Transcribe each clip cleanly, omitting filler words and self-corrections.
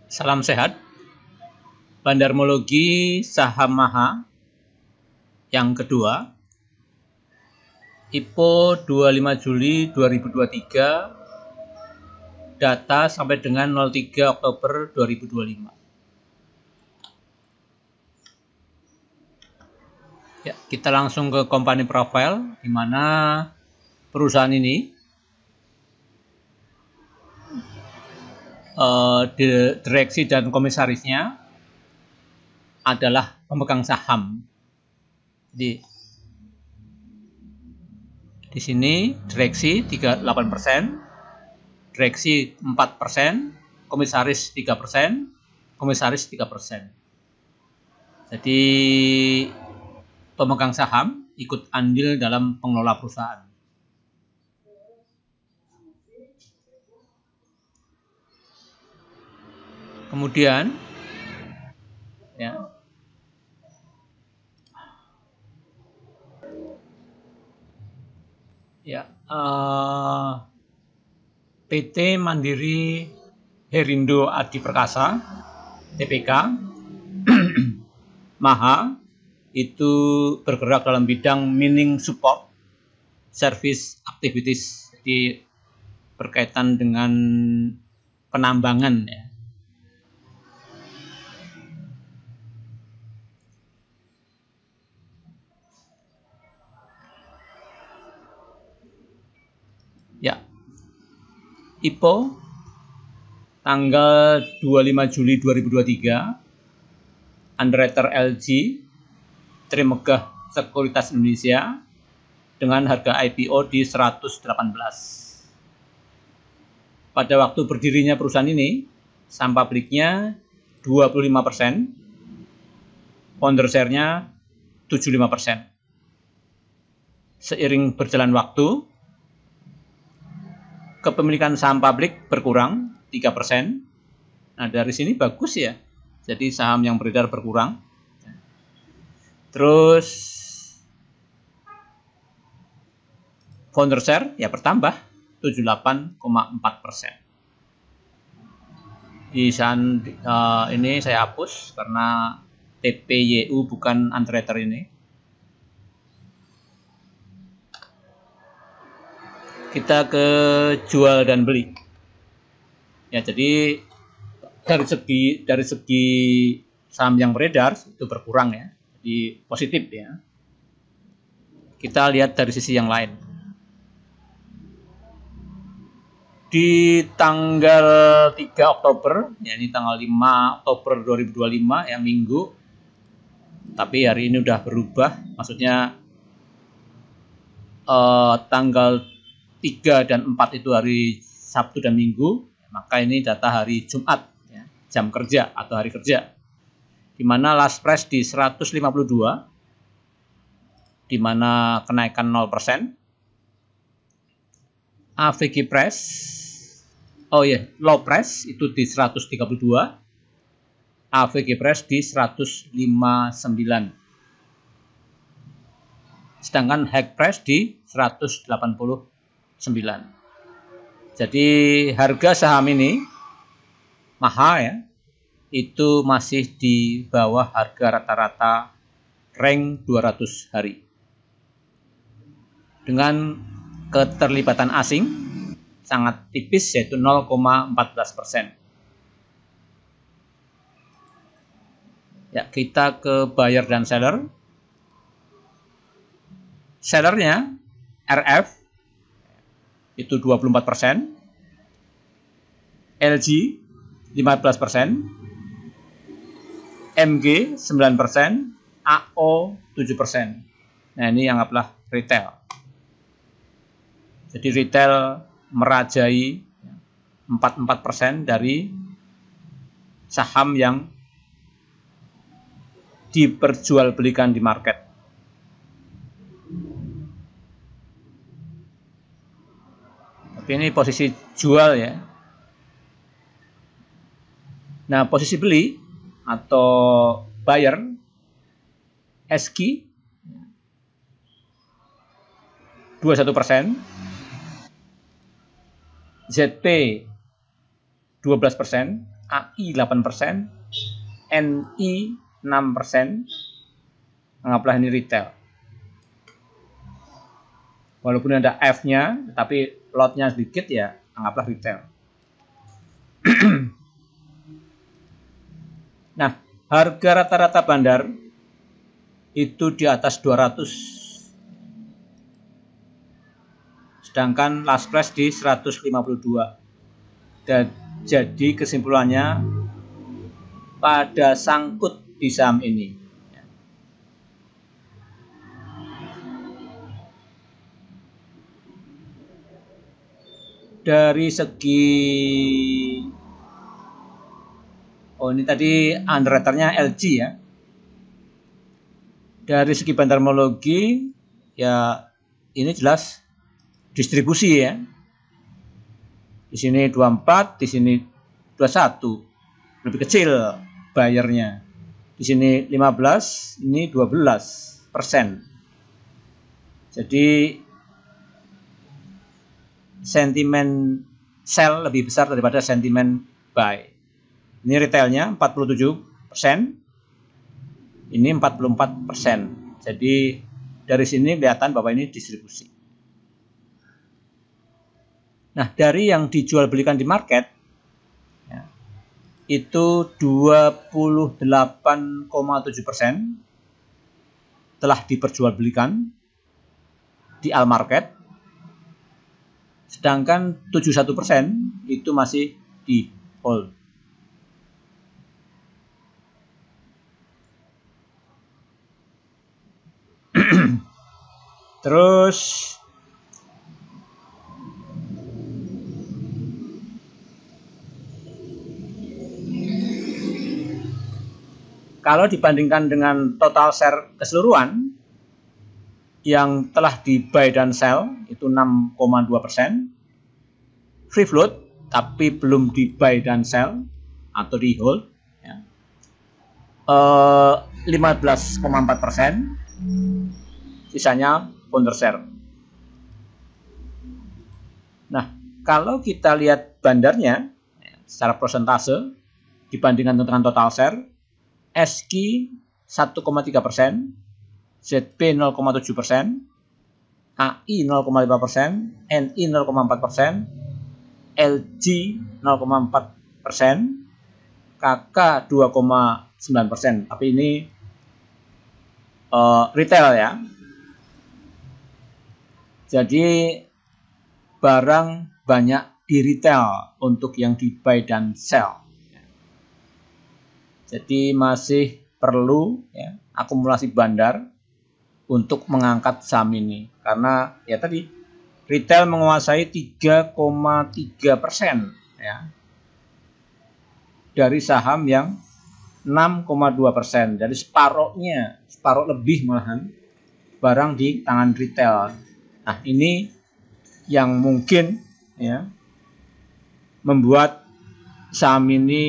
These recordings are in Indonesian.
Salam sehat. Bandarmologi saham Maha yang kedua, IPO 25 Juli 2023, data sampai dengan 03 Oktober 2025. Ya, kita langsung ke company profile, di mana perusahaan ini direksi dan komisarisnya adalah pemegang saham. Di sini direksi 38%, direksi 4%, komisaris 3%, komisaris 3%. Jadi pemegang saham ikut andil dalam pengelola perusahaan. Kemudian PT Mandiri Herindo Adi Perkasa (TPK) Maha itu bergerak dalam bidang mining support service activities, jadi berkaitan dengan penambangan ya. IPO tanggal 25 Juli 2023, underwriter LG, Trimegah Sekuritas Indonesia, dengan harga IPO di 118. Pada waktu berdirinya perusahaan ini, saham publiknya 25%, founder share-nya 75%. Seiring berjalan waktu, kepemilikan saham publik berkurang 3%. Nah, dari sini bagus ya. Jadi saham yang beredar berkurang. Terus founder share ya bertambah 78,4%. Di saham ini saya hapus karena TPYU bukan underwriter ini. Kita ke jual dan beli. Ya, jadi dari segi saham yang beredar itu berkurang ya. Jadi positif ya. Kita lihat dari sisi yang lain. Di tanggal 3 Oktober, yakni tanggal 5 Oktober 2025 ya, Minggu. Tapi hari ini udah berubah, maksudnya tanggal 3 dan 4 itu hari Sabtu dan Minggu, maka ini data hari Jumat ya, jam kerja atau hari kerja, di mana last price di 152, di mana kenaikan 0%. AVG price, low price itu di 132, AVG price di 159, sedangkan high price di 189. Jadi harga saham ini Maha ya, itu masih di bawah harga rata-rata rank 200 hari. Dengan keterlibatan asing sangat tipis, yaitu 0,14%. Ya, kita ke buyer dan seller. Sellernya RF itu 24%, LG 15%, MG 9%, AO 7%. Nah, ini anggaplah retail. Jadi retail merajai 44% dari saham yang diperjualbelikan di market. Tapi ini posisi jual ya. Nah, posisi beli atau buyer SQ 21%, ZP 12%, AI 8%, NI 6%. Anggaplah ini retail. Walaupun ada F-nya, tapi lotnya sedikit ya, anggaplah retail. Nah, harga rata-rata bandar itu di atas 200. Sedangkan last price di 152. Dan jadi kesimpulannya pada sangkut di saham ini. Dari segi ini tadi underwriternya LG ya. Dari segi bandarmologi ya ini jelas distribusi ya. Di sini 24, di sini 21. Lebih kecil bayarnya. Di sini 15, ini 12%. Jadi sentimen sell lebih besar daripada sentimen buy. Ini retailnya 47%, ini 44%. Jadi dari sini kelihatan bahwa ini distribusi. Nah, dari yang dijual belikan di market ya, itu 28,7% telah diperjualbelikan di all market, sedangkan 71% itu masih di hold. Terus kalau dibandingkan dengan total share keseluruhan yang telah di buy dan sell itu 6,2%, free float tapi belum di buy dan sell atau di hold ya, 15,4%, sisanya founder share. Nah, kalau kita lihat bandarnya secara persentase dibandingkan dengan total share, SQ 1,3%, ZB 0,7%, AI 0,5%, NI 0,4%, LG 0,4%, KK 2,9%. Tapi ini retail ya. Jadi barang banyak di retail untuk yang di buy dan sell. Jadi masih perlu ya, akumulasi bandar untuk mengangkat saham ini. Karena ya tadi retail menguasai 3,3% ya, dari saham yang 6,2%. Jadi separuh lebih malahan barang di tangan retail. Nah, ini yang mungkin ya membuat saham ini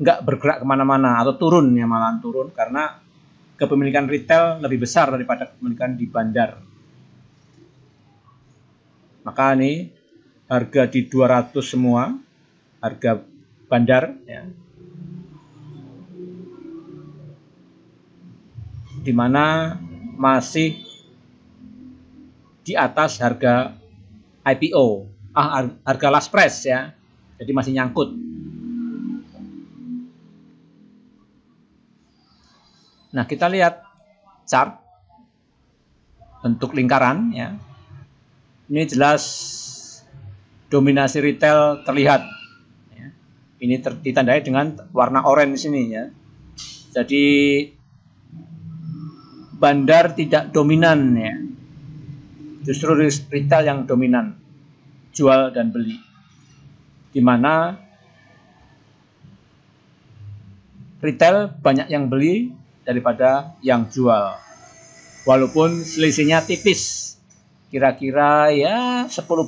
nggak bergerak kemana-mana atau turun ya, malahan turun karena kepemilikan retail lebih besar daripada kepemilikan di bandar. Maka ini harga di 200 semua, harga bandar ya, di mana masih di atas harga IPO, harga last price ya, jadi masih nyangkut. Nah, kita lihat chart bentuk lingkaran ya. Ini jelas dominasi retail terlihat. Ya. Ini ditandai dengan warna orange ini ya. Jadi bandar tidak dominan ya. Justru retail yang dominan, jual dan beli. Di mana retail banyak yang beli daripada yang jual. Walaupun selisihnya tipis. Kira-kira ya 10%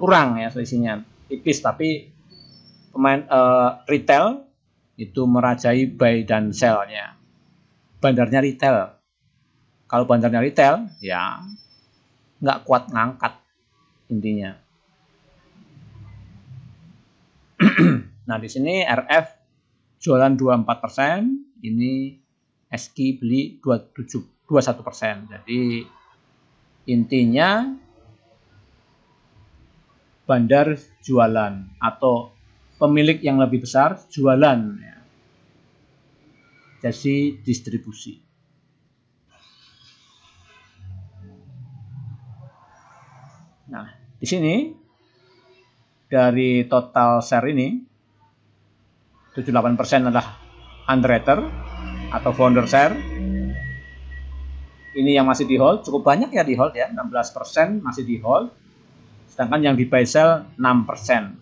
kurang ya selisihnya. Tipis, tapi retail itu merajai buy dan sell-nya. Bandarnya retail. Kalau bandarnya retail ya nggak kuat ngangkat. intinya. Nah, di sini RF jualan 24%, ini SQ beli 21%. Jadi intinya bandar jualan atau pemilik yang lebih besar jualan, ya. Jadi distribusi. Nah, di sini dari total share ini 78% adalah underwriter atau founder share. Ini yang masih di hold, cukup banyak ya di hold ya, 16% masih di hold. Sedangkan yang di buy sell 6%.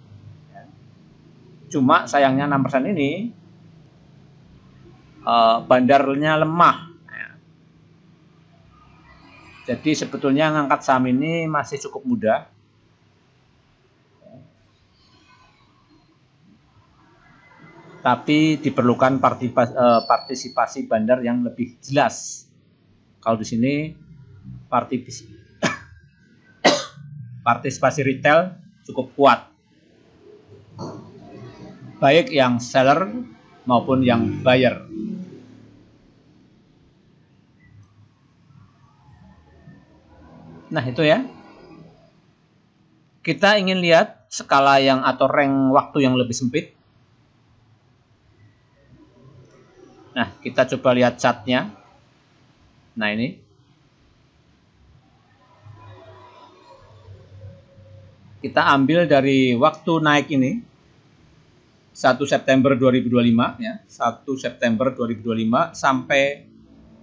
Cuma sayangnya 6% ini bandarnya lemah. Jadi sebetulnya ngangkat saham ini masih cukup mudah. Tapi diperlukan partisipasi bandar yang lebih jelas. Kalau di sini partisipasi retail cukup kuat, baik yang seller maupun yang buyer. Nah, itu ya. Kita ingin lihat skala yang atau rank waktu yang lebih sempit. Nah, kita coba lihat chartnya. Nah, ini. Kita ambil dari waktu naik ini, 1 September 2025, ya, 1 September 2025 sampai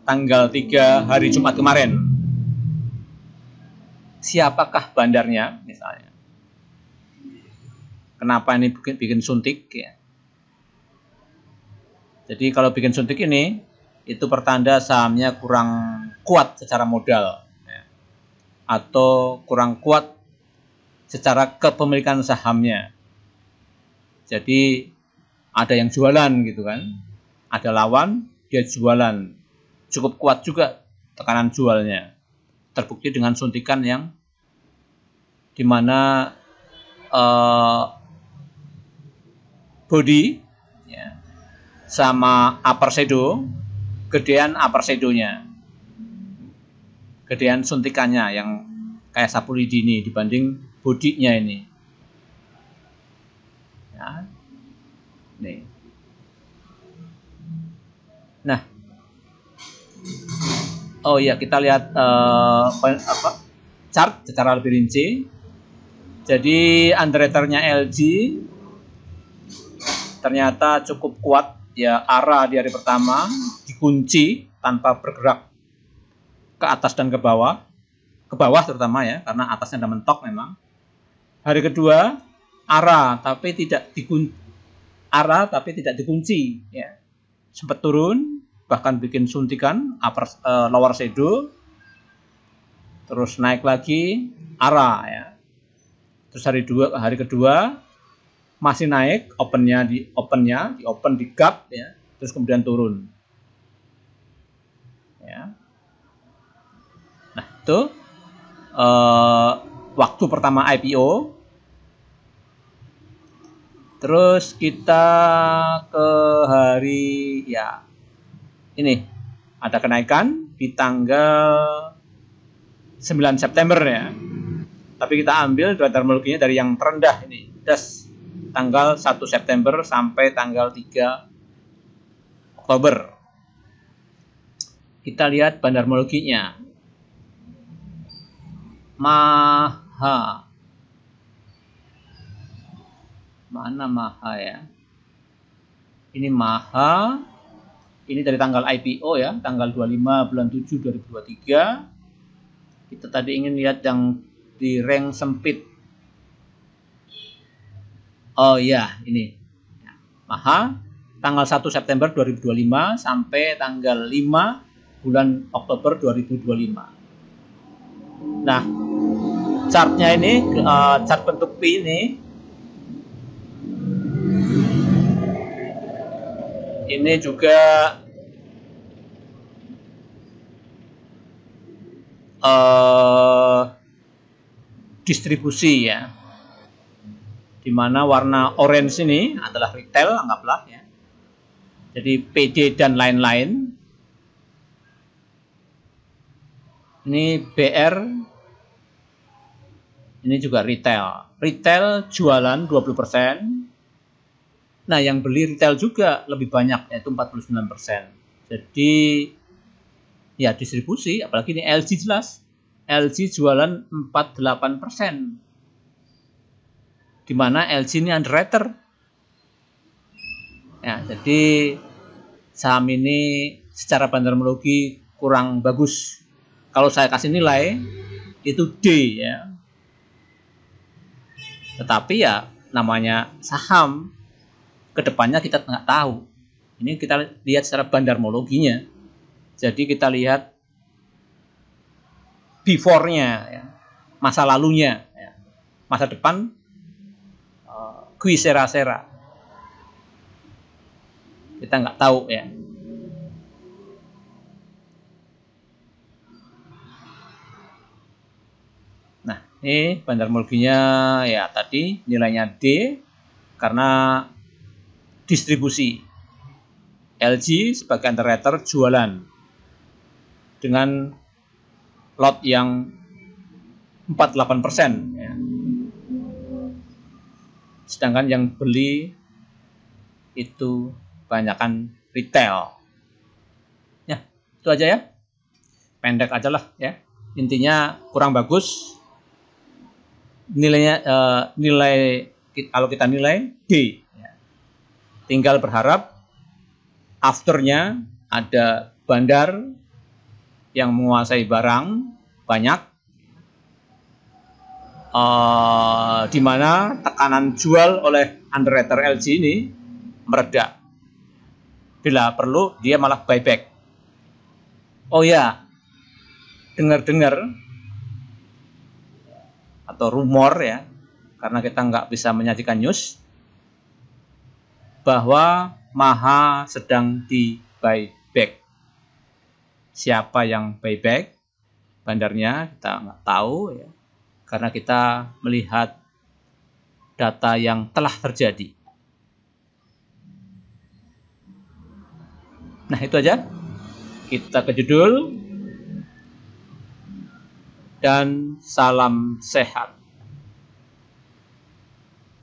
tanggal 3 hari Jumat kemarin. Siapakah bandarnya, misalnya? Kenapa ini bikin suntik, ya? Jadi kalau bikin suntik ini, itu pertanda sahamnya kurang kuat secara modal, ya, atau kurang kuat secara kepemilikan sahamnya. Jadi ada yang jualan gitu kan, ada lawan, dia jualan, cukup kuat juga tekanan jualnya. Terbukti dengan suntikan yang dimana body, ya, sama upper shadow, gedean upper shadow-nya, gedean suntikannya yang kayak sapu lidi ini dibanding bodinya ini. Ya. Nih. Nah, oh ya, kita lihat chart secara lebih rinci. Jadi underwriternya LG ternyata cukup kuat ya, arah di hari pertama dikunci tanpa bergerak ke atas dan ke bawah terutama ya, karena atasnya ada mentok memang. Hari kedua arah tapi tidak dikunci ya, sempat turun bahkan bikin suntikan lower shadow, terus naik lagi arah ya. Terus hari kedua masih naik, open di gap ya, terus kemudian turun ya. Nah, itu waktu pertama IPO. Terus kita ke hari ya ini ada kenaikan di tanggal 9 September ya. Tapi kita ambil data terminologinya dari yang terendah ini, tanggal 1 September sampai tanggal 3 Oktober. Kita lihat bandarmologinya. Maha. Mana Maha ya? Ini Maha. Ini dari tanggal IPO ya, tanggal 25 bulan 7 2023. Kita tadi ingin lihat yang di rank sempit. Oh iya, ini. Maha, tanggal 1 September 2025 sampai tanggal 5 bulan Oktober 2025. Nah, chartnya ini, chart bentuk P ini juga distribusi ya. Di mana warna orange ini adalah retail, anggaplah ya. Jadi PD dan lain-lain. Ini BR, ini juga retail. Retail jualan 20%. Nah, yang beli retail juga lebih banyak, yaitu 49%. Jadi, ya distribusi, apalagi ini LG jelas. LG jualan 48%. Di mana LG ini underwriter. Ya, jadi saham ini secara bandarmologi kurang bagus. Kalau saya kasih nilai, itu D ya. Tetapi ya namanya saham, kedepannya kita nggak tahu. Ini kita lihat secara bandarmologinya. Jadi kita lihat before-nya, ya, masa lalunya, ya. Masa depan qui sera. Kita nggak tahu ya. Nah, ini bandarmologinya ya tadi nilainya D karena distribusi. LG sebagai underwriter jualan dengan lot yang 48%. Ya. Sedangkan yang beli itu banyakkan retail. Ya, itu aja ya. Pendek aja lah ya. Intinya kurang bagus. Nilainya kalau kita nilai D. Ya. Tinggal berharap afternya ada bandar yang menguasai barang banyak. Di mana tekanan jual oleh underwriter LG ini mereda. Bila perlu dia malah buyback. Oh ya, dengar-dengar atau rumor ya, karena kita nggak bisa menyajikan news, bahwa Maha sedang di buyback. Siapa yang buyback? Bandarnya kita nggak tahu ya. Karena kita melihat data yang telah terjadi. Nah, itu aja. Kita ke judul. Dan salam sehat.